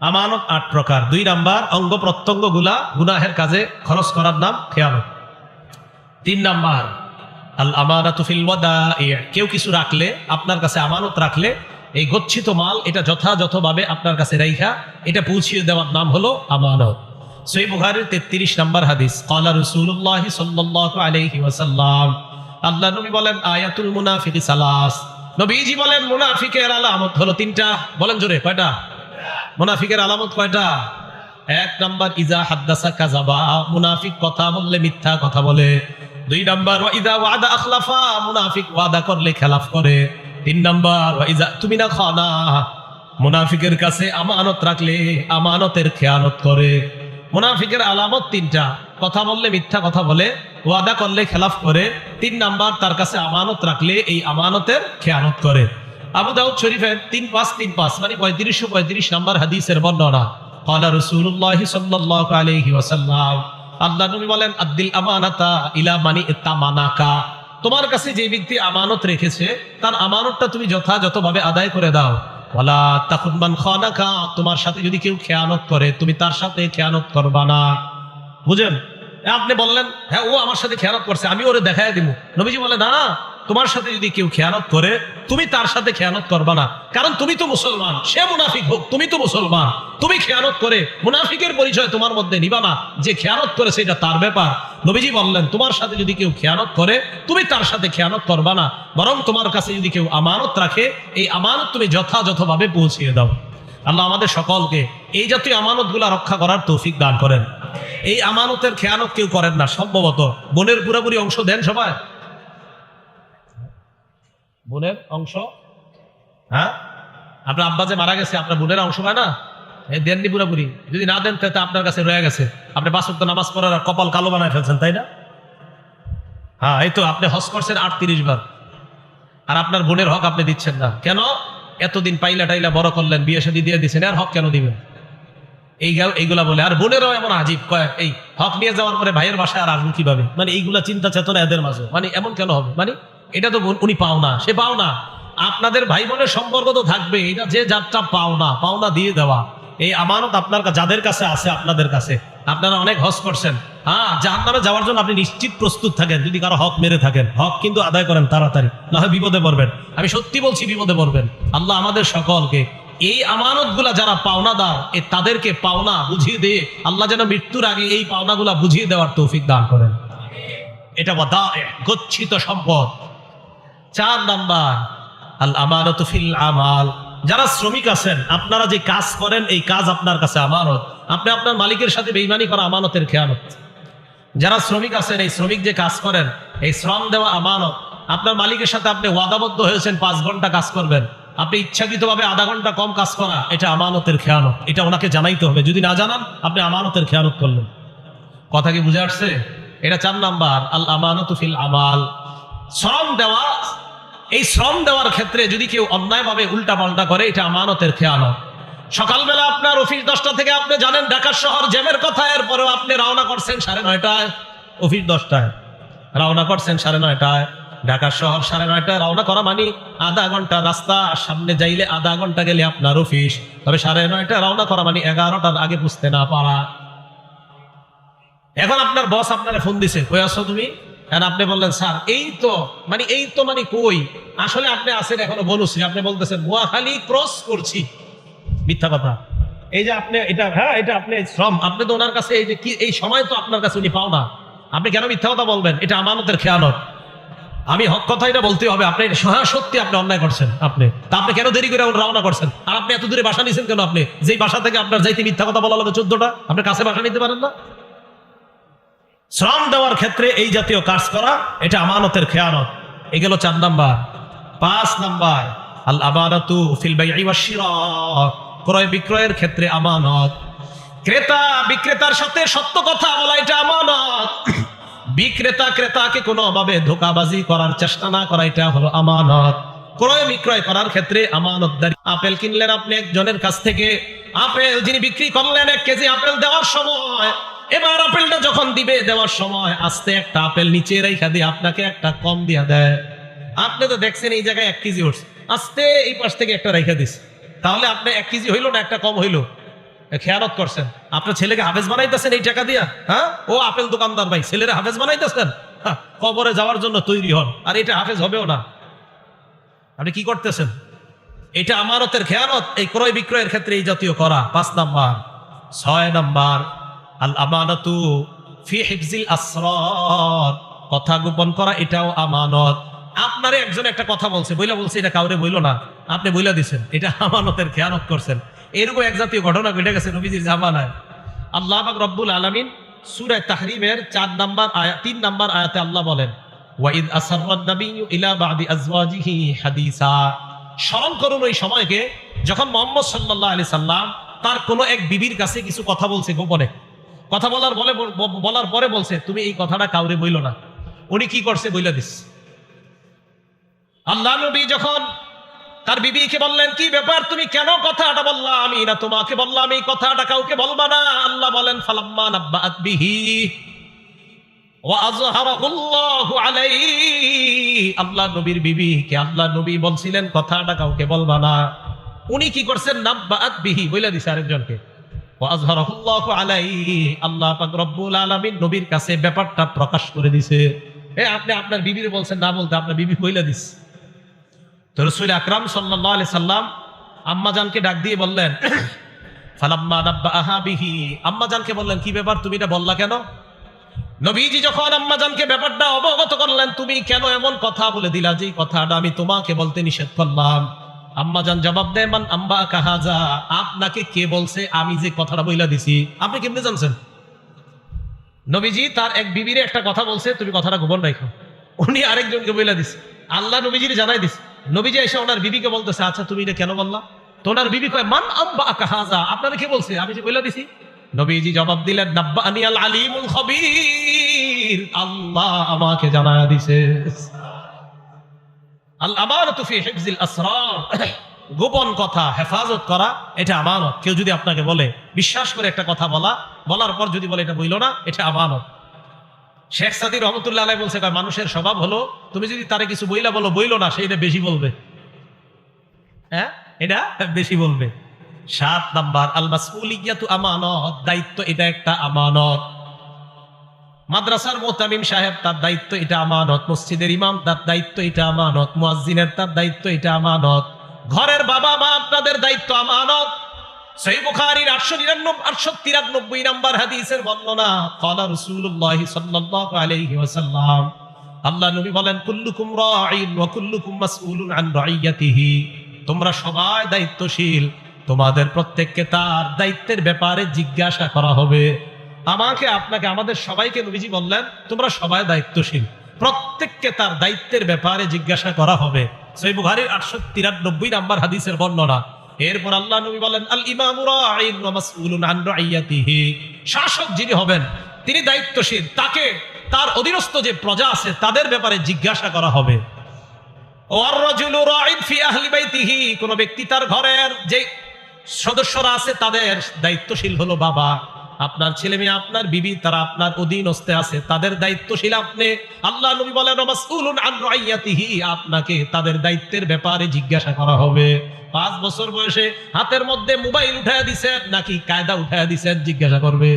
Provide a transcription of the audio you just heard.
আমানত ৮ প্রকার। ২ নাম্বার, অঙ্গ প্রত্যঙ্গ গুলা গুনাহের কাজে খরচ করার নাম খেয়ানত। ৩ নাম্বার, আল আমানাতু ফিল ওয়াদাই, কেউ কিছু রাখলে, আপনার কাছে আমানত রাখলে, এই গচ্ছিত মাল এটা যথাযথভাবে আপনার কাছে রাইখা এটা পৌঁছিয়ে দেওয়ার নাম হলো আমানত। সহিহ বুখারীর ৩৩ নাম্বার হাদিস, ক্বালা রাসূলুল্লাহ সাল্লাল্লাহু আলাইহি ওয়াসাল্লাম, আল্লাহ নবী বলেন, আয়াতুল মুনাফিকি সালাস, নবীজি বলেন মুনাফিকের আলামত হলো ৩টা। বলেন জোরে, কয়টা? মুনাফিকের আলামত কয়টা? ১ নাম্বার, ইজা হাদ্দাসা কাযাবা, মুনাফিক কথা বললে মিথ্যা কথা বলে। ২ নাম্বার, ওয়া ইজা ওয়াদা আখলাফা, মুনাফিক ওয়াদা করলে খেলাফ করে। ৩ নাম্বার, ওয়া ইজা তুমিনা খানা, মুনাফিকের কাছে আমানত রাখলে আমানতের খেয়ানত করে। মুনাফিকের আলামত ৩টা, কথা বললে মিথ্যা কথা বলে, ওয়াদা করলে খেলাফ করে, ৩ নাম্বার তার কাছে আমানত রাখলে এই আমানতের খেয়ানত করে। আবু দাউদ শরীফের ৩৫৩৫ মানে ৩৫৩৫ নাম্বার হাদিসের বর্ণনা, ক্বালা রাসূলুল্লাহ সাল্লাল্লাহু আলাইহি ওয়াসাল্লাম, আল্লাহ নবী বলেন, আদ্দিল আমানাতা ইলা মানি ইত্তামানাকা, তোমার কাছে যে ব্যক্তি আমানত রেখেছে তার আমানতটা তুমি যথাযথভাবে আদায় করে দাও। ওয়ালা তাকুন মান খানাকা, তোমার সাথে যদি কেউ খেয়ানত করে তুমি তার সাথে খেয়ানত করবা না। বুঝেন? আপনি বললেন, হ্যাঁ ও আমার সাথে খেয়ানত করছে, আমি ওরে দেখায় দিব। নবীজি বলে, না, তোমার সাথে যদি কেউ খেয়ানত করে তুমি তার সাথে খেয়ানত করবা না, কারণ তুমি তো মুসলমান, সে মুনাফিক হোক, তুমি তো মুসলমান, তুমি খেয়ানত করে মুনাফিকের পরিচয় তোমার মধ্যে নিবা না। যে খেয়ানত করেছে এটা তার ব্যাপার। নবীজি বললেন, তোমার সাথে যদি কেউ খেয়ানত করে তুমি তার সাথে খেয়ানত করবা না, বরং তোমার কাছে যদি কেউ আমানত রাখে এই আমানত তুমি যথাযথভাবে পৌঁছিয়ে দাও। আল্লাহ আমাদের সকলকে এই জাতীয় আমানতগুলা রক্ষা করার তৌফিক দান করেন। এই আমানতের খেয়ানত কেউ করেন না। সম্ভবত বোনের পুরোপুরি অংশ দেন সবাই? বোনের অংশ, হ্যাঁ, আপনার আব্বা যে মারা গেছে আপনার বোনের অংশ পায় না, দেননি পুরোপুরি। যদি না দেন তাহলে আপনার কাছে রয়ে গেছে, আপনি ৫ ওয়াক্ত নামাজ পড়ার আর কপাল কালো বানায় ফেলছেন, তাই না? হ্যাঁ, এই তো আপনি হজ করছেন ৩৮ বার, আর আপনার বোনের হক আপনি দিচ্ছেন না কেন? এতদিন পাইলা টাইলা বড় করলেন, বিয়ে শাদী দিয়ে দিচ্ছেন, আর হক কেন দিবেন? এইগুলা বলে। আর বোনেরও এমন আজীব, কয় এই হক নিয়ে যাওয়ার পরে ভাইয়ের বাসায় আর আসবো কিভাবে, মানে এইগুলা চিন্তা চেতনা এদের মাঝে, মানে এমন কেন হবে? মানে এটা তো উনি পাও না, সে পাও না। আপনাদের ভাই বোনের সম্পর্ক তো থাকবে, এটা যে যাত্রা পাওনা দিয়ে দেওয়া। এই আমানত আপনার যাদের কাছে আছে, আপনাদের কাছে, আপনারা অনেক হজ করছেন, হ্যাঁ, জাহান্নামে যাওয়ার জন্য আপনি নিশ্চিত প্রস্তুত থাকেন। যদি কারো হক মেরে থাকেন, হক কিন্তু আদায় করেন তাড়াতাড়ি, না হয় বিপদে পড়বেন। আমি সত্যি বলছি, বিপদে পড়বেন। আল্লাহ আমাদের সকলকে এই আমানত গুলা যারা পাওনাদার তাদেরকে পাওনা বুঝিয়ে দিয়ে আল্লাহ যেন মৃত্যুর আগে এই পাওনাগুলা বুঝিয়ে দেওয়ার তৌফিক দান করেন। এটা গচ্ছিত সম্পদ। ৪ নাম্বার, আল আমানাতু ফিল আমাল, যারা শ্রমিক আছেন, আপনারা যে কাজ করেন এই কাজ আপনার কাছে আমানত। আপনি আপনার মালিকের সাথে বেঈমানি করা আমানতের খেয়ানত। যারা শ্রমিক আছেন, এই শ্রমিক যে কাজ করেন এই শ্রম দেওয়া আমানত। আপনার মালিকের সাথে আপনি ওয়াদাবদ্ধ হয়েছেন ৫ ঘন্টা কাজ করবেন, আপনি ইচ্ছাকৃতভাবে আধা ঘন্টা কম কাজ করা, এটা আমানতের খেয়ানত। এটা ওনাকে জানাইতে হবে, যদি না জানান আপনি আমানতের খেয়ানত করলেন। কথা কি বুঝে আসছে? এটা ৪ নাম্বার, আল আমানাতু ফিল আমাল, শ্রম দেওয়া। এই শ্রম দেওয়ার ক্ষেত্রে যদি কেউ অন্যায়ভাবে উল্টা পাল্টা করে এটা আমানতের খেয়ানত। সকালবেলা আপনার অফিস 10টা থেকে, আপনি জানেন ঢাকা শহর জ্যামের কথা, এরপরেও আপনি রওনা করছেন 9:30টায়, অফিস 10টায়, রওনা করছেন 9:30টায়। ঢাকা শহর 9:30টায় রওনা করা মানে আধা ঘন্টা রাস্তা, সামনে যাইলে আধা ঘন্টা গেলে আপনার অফিস। তবে 9:30টায় রওনা করা মানে 11টার আগে বুঝতে না পারা। এখন আপনার বস আপনারা ফোন দিছে, কই আছো তুমি? আর আপনি বললেন, স্যার এই তো মানে কই? আসলে আপনি আছেন এখনো বনুশ্রী, আপনি বলতেছেন নোয়াখালী ক্রস করছি। মিথ্যা কথা। এই যে আপনি এটা, হ্যাঁ, এটা আপনি শ্রম, আপনি তো ওনার কাছে এই যে কি এই সময় তো আপনার কাছে উনি পাও না, আপনি কেন মিথ্যা কথা বলবেন? এটা আমানতের খেয়ানত। আমি হক কথা এটা বলতে হবে। আপনি সত্যি আপনি অন্যায় করছেন, আপনি কেন দেরি করে রওনা করছেন? আর আপনি এত দূরে বাসা নিয়েছেন কেন? আপনি যেই বাসা থেকে আপনার যাইতে মিথ্যা কথা বলা লাগে 14টা, আপনি কাছে বাসা নিতে পারেন না? শ্রম দেওয়ার ক্ষেত্রে এই জাতীয় কাজ করা এটা আমানতের খেয়ানত। এই গেল ৪ নাম্বার। ৫ নাম্বার, আল আমানাতু ফিল বাই'i ওয়াশ শিরা, ক্রয় বিক্রয়ের ক্ষেত্রে আমানত। ক্রেতা বিক্রেতার সাথে সত্য কথা বলা এটা আমানত। বিক্রেতা ক্রেতাকে কোনোভাবে ধোঁকাবাজি করার চেষ্টা না করা এটা হলো আমানত। ক্রয় বিক্রয় করার ক্ষেত্রে আমানতদারি। আপেল কিনলেন আপনি একজনের কাছ থেকে, আপেল যিনি বিক্রি করলেন 1 কেজি আপেল দেওয়ার সময়, এবার আপেলটা যখন দিবে দেওয়ার সময় আস্তে একটা আপেল নিচে রেখা দিয়ে আপনাকে একটা কম দিয়া দেয়। আপনি তো দেখছেন এই জায়গায় 1 কেজি উঠছে, আস্তে এই পাশ থেকে একটা রেখা দিচ্ছে, তাহলে আপনি 1 কেজি হইলো না একটা কম হইলো? খেয়ানত করছেন। আপনার ছেলেকে হাফেজ বানাইতেছেন এই টাকা দিয়া, হ্যাঁ? ও আপেল দোকানদার ভাই, ছেলেরা হাফেজ বানাইতেছেন। কবরে যাওয়ার জন্য তৈরি হন, আর এটা হাফেজ হবেও না। আপনি কি করতেছেন? এটা আমানতের খেয়ানত। এই ক্রয় বিক্রয়ের ক্ষেত্রে এই জাতীয় করা 5 নাম্বার। 6 নাম্বার, আল আমানাতু ফি হিফজিল আসরার, কথা গোপন করা এটাও আমানত। আপনারে একজন একটা কথা বলছে, বলছে এটা কাউরে বইলো না, আপনি বইলা দিছেন, এটা আমানতের খেয়ানত করছেন। এরকম এক জাতীয় ঘটনা ঘটে গেছে নবীজির জামানায়। আল্লাহ পাক রব্বুল আলামিন সূরা তাহরিমের 3 নাম্বার আয়াতে আল্লাহ বলেন, ওয়াইদ আসাররান নাবিয়্যু ইলা বাদি আজওয়াজিহি হাদিসা। স্মরণ করুন ওই সময়কে যখন মুহাম্মদ সাল্লাল্লাহু আলাইহি সাল্লাম তার কোনো এক বিবির কাছে কিছু কথা বলছে গোপনে। কথা বলার পরে বলছে, তুমি এই কথাটা কাউরে বইলো না। উনি কি করছে? বইলা দিস। আল্লাহ নবী যখন তার বিবিকে বললেন, কি ব্যাপার, তুমি কেন কথাটা বললা? আমি না তোমাকে বললাম এই কথাটা কাউকে বলবা না। আল্লাহ বলেন, ফালাম্মা নাব্বাআত বিহি ওয়া আযহারাহুল্লাহু আলাইহি। আল্লাহ নবীর বিবিকে আল্লাহ নবী বলছিলেন কথাটা কাউকে বলবা না। উনি কি করছেন? নাব্বাআত বিহি, বইলা দিছে আরেকজনকে। ওয়া আযহারাহুল্লাহু আলাইহি, আল্লাহ পাক রব্বুল আলামিন নবীর কাছে ব্যাপারটা প্রকাশ করে দিছে। আপনি আপনার বিবির বলছেন না বলতে, আপনার বিবি বইলা দিস। তো রাসূল আকরাম সাল্লাল্লাহু আলাইহি সাল্লাম আম্মাজানকে ডাক দিয়ে বললেন, ফালাম্মা নাব্বাআহা বিহি, আম্মাজানকে বললেন, কি ব্যাপার, তুমি এটা বললা কেন? নবীজি যখন আম্মাজানকে ব্যাপারটা অবগত করলেন, তুমি কেন এমন কথা বলে দিলা যে কথাটা আমি তোমাকে বলতে নিষেধ করলাম? আম্মাজান জবাব দেয়, মান আম্বাকা হাযা, আপনাকে কে বলছে আমি যে কথাটা বইলা দিছি? আপনি কেমনে জানছেন? নবীজি তার এক বিবিরে একটা কথা বলছে, তুমি কথাটা গোপন রাখো। উনি আরেকজনকে বইলা দিছে, আল্লাহ নবীজির জানাই দিছে। নবীজি এসে ওনার বিবিকে বলতেছে, আচ্ছা তুমি এটা কেন বললা? তো ওনার বিবি কয়, মান আম্বাকা হাযা, আপনারা কে বলছে আমি যে বইলা দিছি? নবীজি জবাব দিলেন, নাব্বানি আল আলিমুল খবীর, আল্লাহ আমাকে জানায়া দিছে। আল আমানাতু ফি হিফজিল আসরার, গোপন কথা হেফাজত করা এটা আমানত। কেউ যদি আপনাকে বলে, বিশ্বাস করে একটা কথা বলার পর যদি বলে এটা বইলো না, এটা আমানত। শেখ সাদী রহমতুল্লাহ আলাইহি বলছে, মানুষের স্বভাব হলো তুমি যদি তারে কিছু বইলো না, সে এটা বেশি বলবে। হ্যাঁ, এটা বেশি বলবে। 7 নাম্বার, আল মাসউলিয়াতু আমানত, দায়িত্ব এটা একটা আমানত। মাদ্রাসার মুতামিম সাহেব তার দায়িত্ব এটা আমানত, মসজিদের ইমাম তার দায়িত্ব এটা আমানত, মুয়াজ্জিনের তার দায়িত্ব এটা আমানত, ঘরের বাবা মা আপনাদের দায়িত্ব আমানত। সহিহ বুখারীর 893 নাম্বার হাদিসের বর্ণনা, ক্বালা রাসূলুল্লাহ সাল্লাল্লাহু আলাইহি ওয়াসাল্লাম, আল্লাহ নবী বলেন, কুল্লুকুম রাঈন ওয়া কুল্লুকুম মাসউলুন আন রাইয়াতিহি, তোমরা সবাই দায়িত্বশীল, তোমাদের প্রত্যেককে তার দায়িত্বের ব্যাপারে জিজ্ঞাসা করা হবে। আমাকে আপনাকে আমাদের সবাইকে নবীজি বললেন, তোমরা সবাই দায়িত্বশীল, প্রত্যেককে তার দায়িত্বের ব্যাপারে জিজ্ঞাসা করা হবে। সহিহ বুখারীর 893 নাম্বার হাদিসের বর্ণনা। এরপর আল্লাহ নবী বলেন, আল ইমামু রাঈন ওয়া মাসউলুন আন রাইয়াতিহি, শাসক যিনি হবেন তিনি দায়িত্বশীল, তাকে তার অধীনস্থ যে প্রজা আছে তাদের ব্যাপারে জিজ্ঞাসা করা হবে। ওয়ার রাজুলু রাঈন ফি আহলি বাইতিহি, কোন ব্যক্তি তার ঘরের যে সদস্যরা আছে তাদের দায়িত্বশীল হলো বাবা, আপনার ছেলে মেয়ে, আপনার বিবি, তারা আপনার অধীনস্থে আছে, তাদের দায়িত্বশীল আপনি। আল্লাহ নবী বলেন, মাসউলুন আন রাইয়াতিহি, আপনাকে তাদের দায়িত্বের ব্যাপারে জিজ্ঞাসা করা হবে। 5 বছর বয়সে হাতের মধ্যে মোবাইল উঠায়া দিছেন নাকি কায়দা উঠায়া দিছেন, জিজ্ঞাসা করবে।